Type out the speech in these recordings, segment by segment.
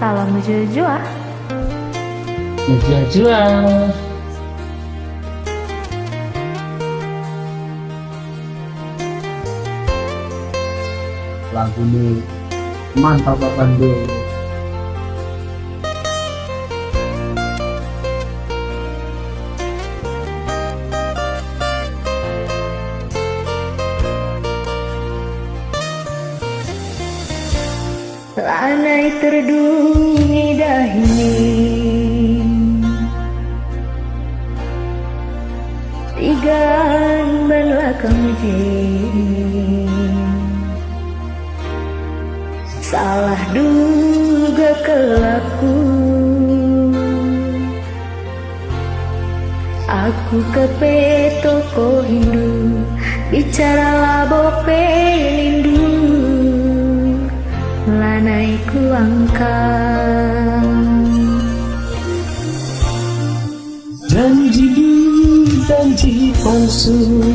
Salam jua-jua. Jua-jua. Lagu ini mantap banget. Lanai terdungi dahini Tigan belakang jin Salah duga kelaku Aku ke toko Hindu Bicara bope lindu Lanai ku angkat Janji palsu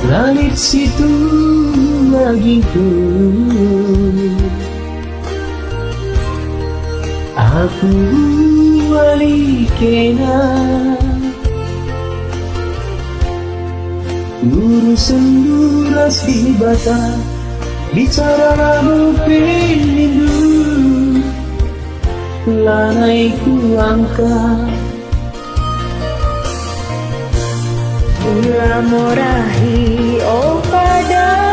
Langit situ lagi ku Aku walikena Urusan duras di bata Bicara lamu penindu Lanai ku angkat Gula morahi oh padan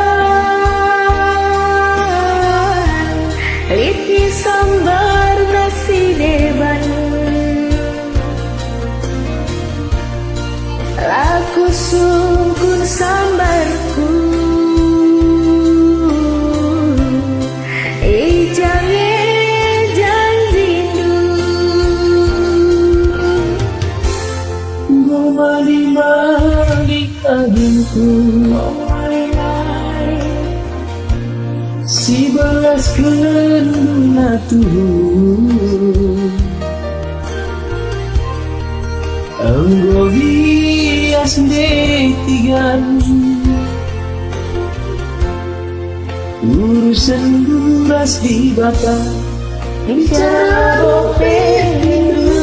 Liti sambar nasi deban Laku sungkun sambarku Ejang rindu Mali-mali aginku Si belas kenduna turun Anggo bias detigan Urusan duras di bata Bicara bope rindu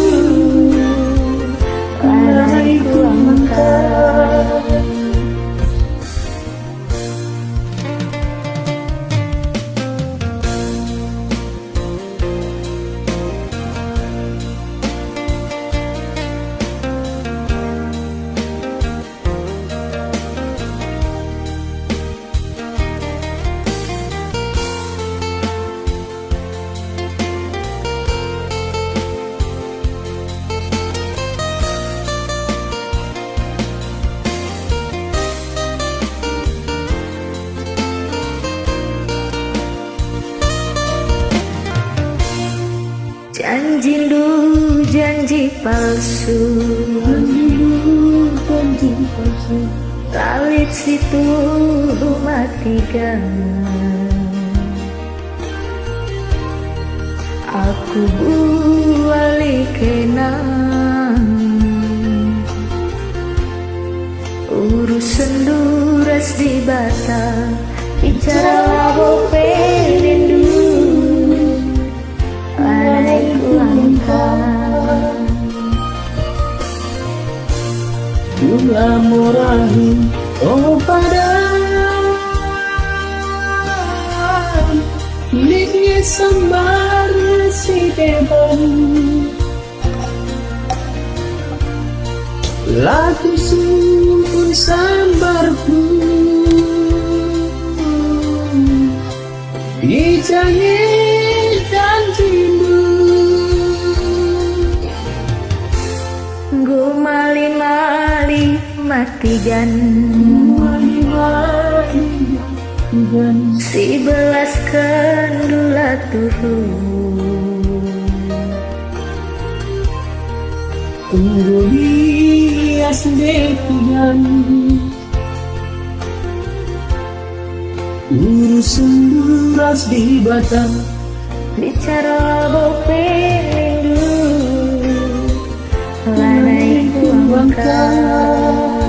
Lanai ku angkat Janji palsu Lalit situ matikan Aku bualikena Urusan duras di bata Bicara bope rindu Lanai ku angkat Gula morahi oh padan Liti sambar si deban Laku sungkun sambarku Ijangi janjimu Gu mali-mali matigan Si belas kendula turun Anggo bias detigan Urusan duras di bata Bicara bope rindu Lanai ku angkat